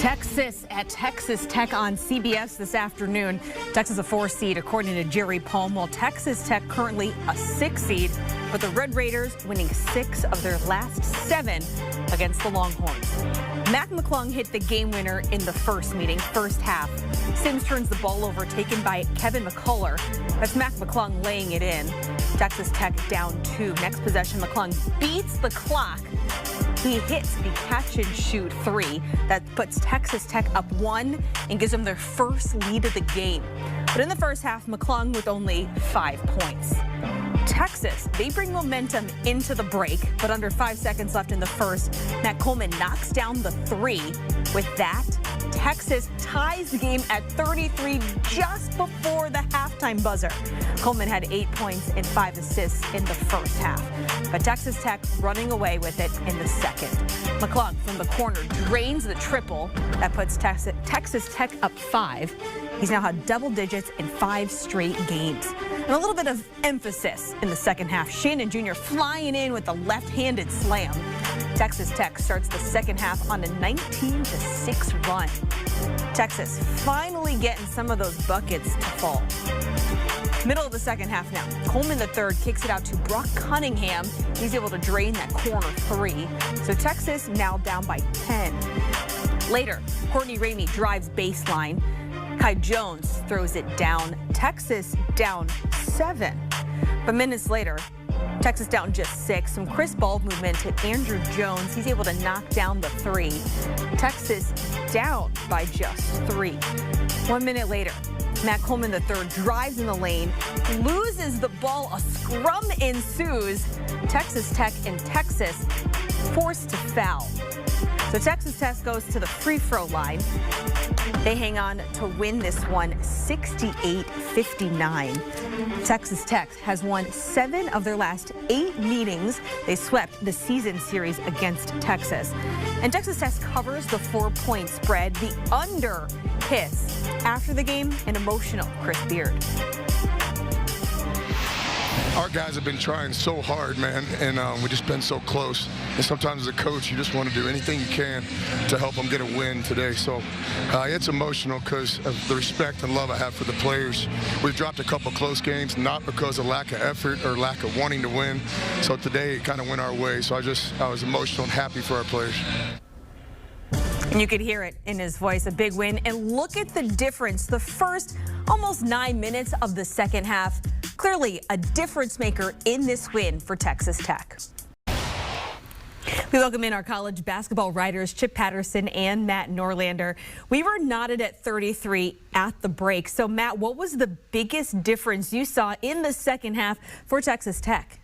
Texas at Texas Tech on CBS this afternoon. Texas a 4 seed according to Jerry Palm, while Texas Tech currently a 6 seed. But the Red Raiders winning 6 of their last 7 against the Longhorns. Mac McClung hit the game winner in the first half. Sims turns the ball over, taken by Kevin McCullough. That's Mac McClung laying it in. Texas Tech down 2. Next possession, McClung beats the clock. He hits the catch-and-shoot 3 that puts Texas Tech up 1 and gives them their first lead of the game. But in the first half, McClung with only 5 points. Texas, they bring momentum into the break, but under 5 seconds left in the first, Matt Coleman knocks down the 3. With that, Texas ties the game at 33 just before the halftime buzzer. Coleman had 8 points and 5 assists in the first half, but Texas Tech running away with it in the second. McClung from the corner drains the triple that puts Texas Tech up 5. He's now had double digits in 5 straight games. And a little bit of emphasis in the second half. Shannon Jr. flying in with a left-handed slam. Texas Tech starts the second half on a 19-6 run. Texas finally getting some of those buckets to fall. Middle of the second half now. Coleman III kicks it out to Brock Cunningham. He's able to drain that corner 3. So Texas now down by 10. Later, Courtney Ramey drives baseline. Kai Jones throws it down. Texas down 7. But minutes later, Texas down just 6. Some Chris Ball movement to Andrew Jones. He's able to knock down the 3. Texas down by just 3. 1 minute later, Matt Coleman III drives in the lane, loses the ball. A scrum ensues. Texas Tech and Texas forced to foul. So Texas Tech goes to the free throw line. They hang on to win this one 68-59. Texas Tech has won 7 of their last 8 meetings. They swept the season series against Texas. And Texas Tech covers the 4-point spread. The under hits after the game, an emotional Chris Beard. Our guys have been trying so hard, man, and we've just been so close. And sometimes as a coach, you just want to do anything you can to help them get a win today. So it's emotional because of the respect and love I have for the players. We've dropped a couple close games, not because of lack of effort or lack of wanting to win. So today it kind of went our way. So I was emotional and happy for our players. And you could hear it in his voice, a big win. And look at the difference. The first almost 9 minutes of the second half, clearly a difference maker in this win for Texas Tech. We welcome in our college basketball writers, Chip Patterson and Matt Norlander. We were knotted at 33 at the break. So, Matt, what was the biggest difference you saw in the second half for Texas Tech?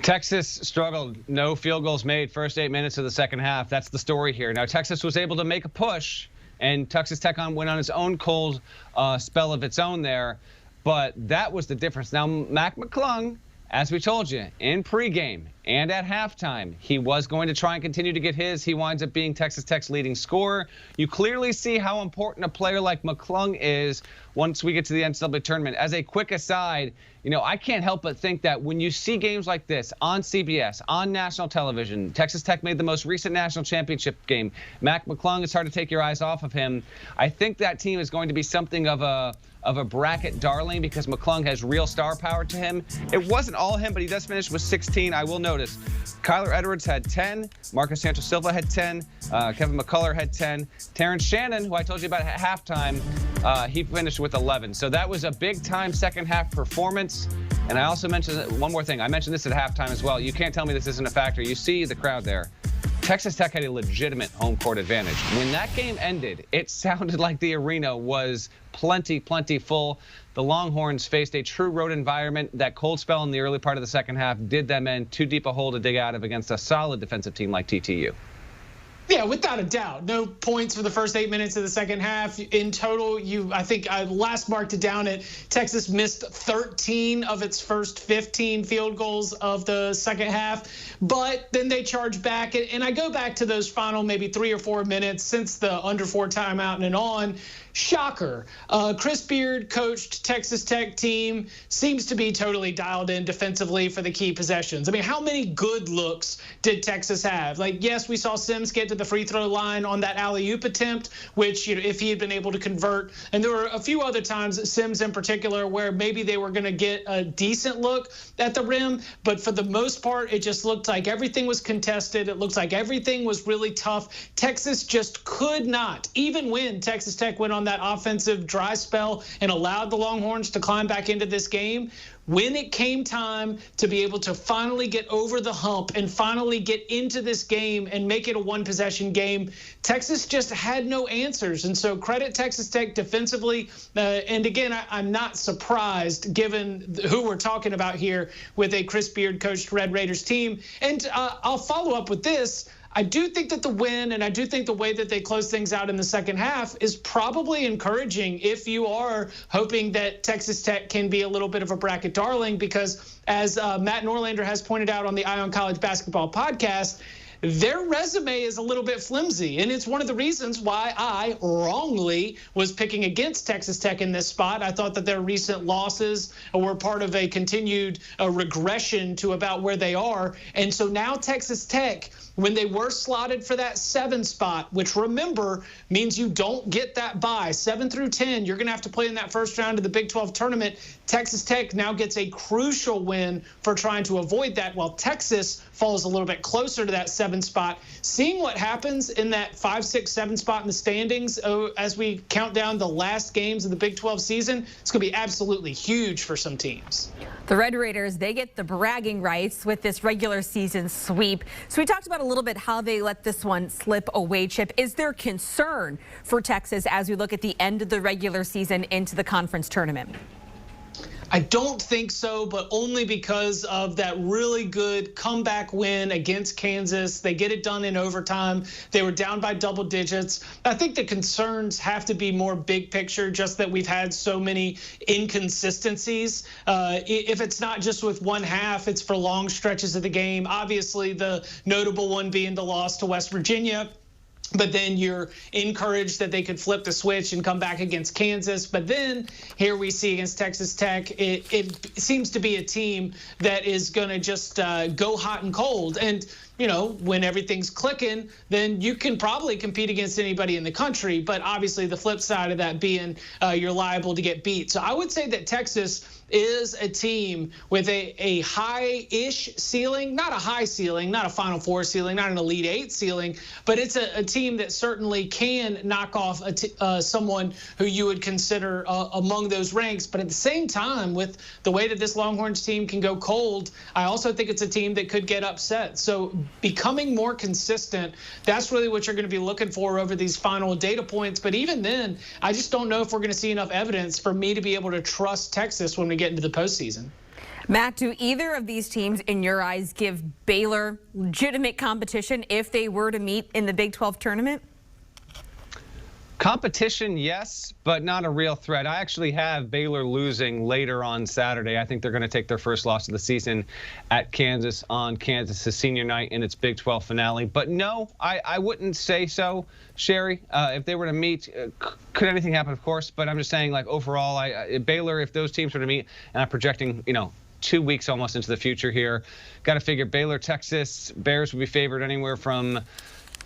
Texas struggled. No field goals made first 8 minutes of the second half. That's the story here. Now, Texas was able to make a push, and Texas Tech went on its own cold spell of its own there. But that was the difference. Now, Mac McClung, as we told you, in pregame and at halftime, he was going to try and continue to get his. He winds up being Texas Tech's leading scorer. You clearly see how important a player like McClung is once we get to the NCAA tournament. As a quick aside, I can't help but think that when you see games like this on CBS, on national television, Texas Tech made the most recent national championship game. Mac McClung, it's hard to take your eyes off of him. I think that team is going to be something of a bracket darling because McClung has real star power to him. It wasn't all him, but he does finish with 16. I will notice Kyler Edwards had 10. Marcus Santos Silva had 10. Kevin McCullough had 10. Terrence Shannon, who I told you about at halftime, he finished with 11. So that was a big-time second-half performance. And I also mentioned one more thing. I mentioned this at halftime as well. You can't tell me this isn't a factor. You see the crowd there. Texas Tech had a legitimate home court advantage. When that game ended, it sounded like the arena was plenty full. The Longhorns faced a true road environment. That cold spell in the early part of the second half did them in too deep a hole to dig out of against a solid defensive team like TTU. Yeah, without a doubt. No points for the first 8 minutes of the second half. In total, I think I last marked it down at Texas missed 13 of its first 15 field goals of the second half. But then they charged back. And I go back to those final maybe 3 or 4 minutes since the under 4 timeout and on. Shocker. Chris Beard coached Texas Tech team, seems to be totally dialed in defensively for the key possessions. I mean, how many good looks did Texas have? Like, yes, we saw Sims get to the the free throw line on that alley-oop attempt, which, if he had been able to convert. And there were a few other times, Sims in particular, where maybe they were going to get a decent look at the rim. But for the most part, it just looked like everything was contested. It looked like everything was really tough. Texas just could not, even when Texas Tech went on that offensive dry spell and allowed the Longhorns to climb back into this game. When it came time to be able to finally get over the hump and finally get into this game and make it a one-possession game, Texas just had no answers. And so credit Texas Tech defensively. And again, I'm not surprised given who we're talking about here with a Chris Beard-coached Red Raiders team. And I'll follow up with this. I do think that the win, and I do think the way that they close things out in the second half is probably encouraging if you are hoping that Texas Tech can be a little bit of a bracket darling, because as Matt Norlander has pointed out on the Eye on College Basketball podcast, their resume is a little bit flimsy, and it's one of the reasons why I wrongly was picking against Texas Tech in this spot. I thought that their recent losses were part of a continued regression to about where they are. And so now Texas Tech, when they were slotted for that 7 spot, which remember means you don't get that bye, 7 through 10, you're going to have to play in that first round of the Big 12 tournament. Texas Tech now gets a crucial win for trying to avoid that, while Texas falls a little bit closer to that 7 spot. Seeing what happens in that 5, 6, 7 spot in the standings as we count down the last games of the Big 12 season, it's going to be absolutely huge for some teams. The Red Raiders, they get the bragging rights with this regular season sweep. So we talked about a little bit how they let this one slip away, Chip. Is there concern for Texas as we look at the end of the regular season into the conference tournament? I don't think so, but only because of that really good comeback win against Kansas. They get it done in overtime. They were down by double digits. I think the concerns have to be more big picture, just that we've had so many inconsistencies. If it's not just with one half, it's for long stretches of the game. Obviously, the notable one being the loss to West Virginia. But then you're encouraged that they could flip the switch and come back against Kansas. But then here we see against Texas Tech, it seems to be a team that is going to just go hot and cold. And, when everything's clicking, then you can probably compete against anybody in the country. But obviously the flip side of that being you're liable to get beat. So I would say that Texas is a team with a high-ish ceiling, not a high ceiling, not a Final Four ceiling, not an Elite Eight ceiling, but it's a team that certainly can knock off someone who you would consider among those ranks. But at the same time, with the way that this Longhorns team can go cold, I also think it's a team that could get upset. So becoming more consistent, that's really what you're going to be looking for over these final data points. But even then, I just don't know if we're going to see enough evidence for me to be able to trust Texas when we get into the postseason. Matt, do either of these teams, in your eyes, give Baylor legitimate competition if they were to meet in the Big 12 tournament? Competition, yes, but not a real threat. I actually have Baylor losing later on Saturday. I think they're going to take their first loss of the season at Kansas on Kansas' senior night in its Big 12 finale. But no, I wouldn't say so, Sherry. If they were to meet, could anything happen? Of course. But I'm just saying, like, overall, Baylor, if those teams were to meet, and I'm projecting, 2 weeks almost into the future here, got to figure Baylor, Texas, Bears would be favored anywhere from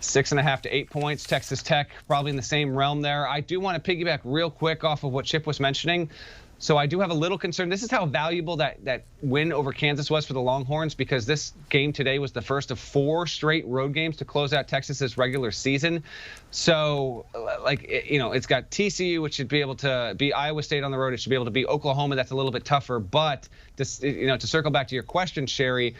6.5 to 8 points. Texas Tech probably in the same realm there. I do want to piggyback real quick off of what Chip was mentioning. So I do have a little concern. This is how valuable that win over Kansas was for the Longhorns, because this game today was the first of 4 straight road games to close out Texas's regular season. So, it's got TCU, which should be able to be Iowa State on the road. It should be able to be Oklahoma. That's a little bit tougher. But, to circle back to your question, Sherry,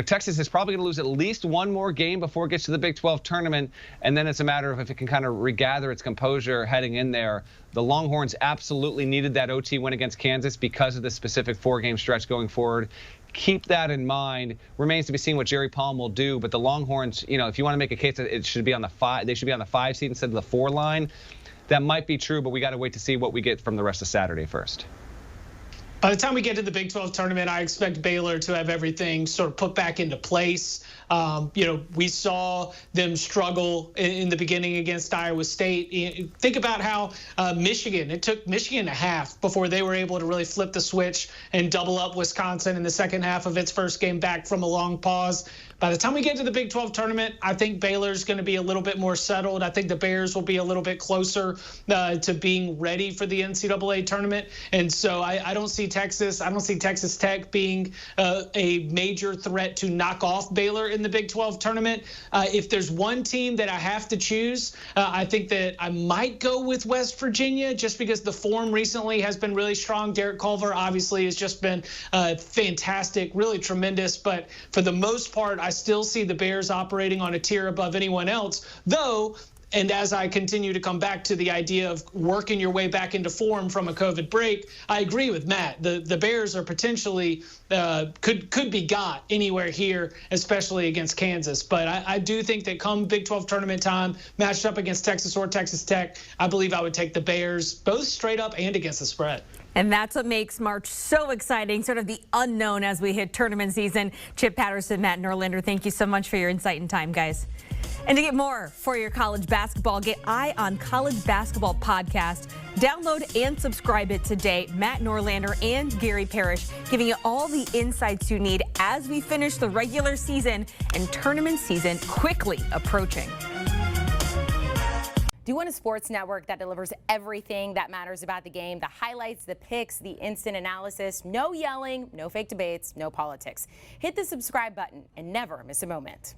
Texas is probably going to lose at least one more game before it gets to the Big 12 tournament. And then it's a matter of if it can kind of regather its composure heading in there. The Longhorns absolutely needed that OT win against Kansas because of the specific 4-game stretch going forward. Keep that in mind. Remains to be seen what Jerry Palm will do. But the Longhorns, if you want to make a case that it should be on the 5, they should be on the 5 seed instead of the 4 line. That might be true, but we got to wait to see what we get from the rest of Saturday first. By the time we get to the Big 12 tournament, I expect Baylor to have everything sort of put back into place. We saw them struggle in the beginning against Iowa State. Think about how it took Michigan a half before they were able to really flip the switch and double up Wisconsin in the second half of its first game back from a long pause. By the time we get to the Big 12 tournament, I think Baylor's going to be a little bit more settled. I think the Bears will be a little bit closer to being ready for the NCAA tournament. And so I don't see Texas Tech being a major threat to knock off Baylor in the Big 12 tournament. If there's one team that I have to choose, I think that I might go with West Virginia just because the form recently has been really strong. Derek Culver obviously has just been fantastic, really tremendous. But for the most part, I still see the Bears operating on a tier above anyone else, though. And as I continue to come back to the idea of working your way back into form from a COVID break, I agree with Matt. The Bears are potentially could be got anywhere here, especially against Kansas. But I do think that come Big 12 tournament time, matched up against Texas or Texas Tech, I believe I would take the Bears, both straight up and against the spread. And that's what makes March so exciting, sort of the unknown as we hit tournament season. Chip Patterson, Matt Norlander, thank you so much for your insight and time, guys. And to get more for your college basketball, get Eye on College Basketball podcast. Download and subscribe it today. Matt Norlander and Gary Parrish giving you all the insights you need as we finish the regular season and tournament season quickly approaching. Do you want a sports network that delivers everything that matters about the game? The highlights, the picks, the instant analysis, no yelling, no fake debates, no politics. Hit the subscribe button and never miss a moment.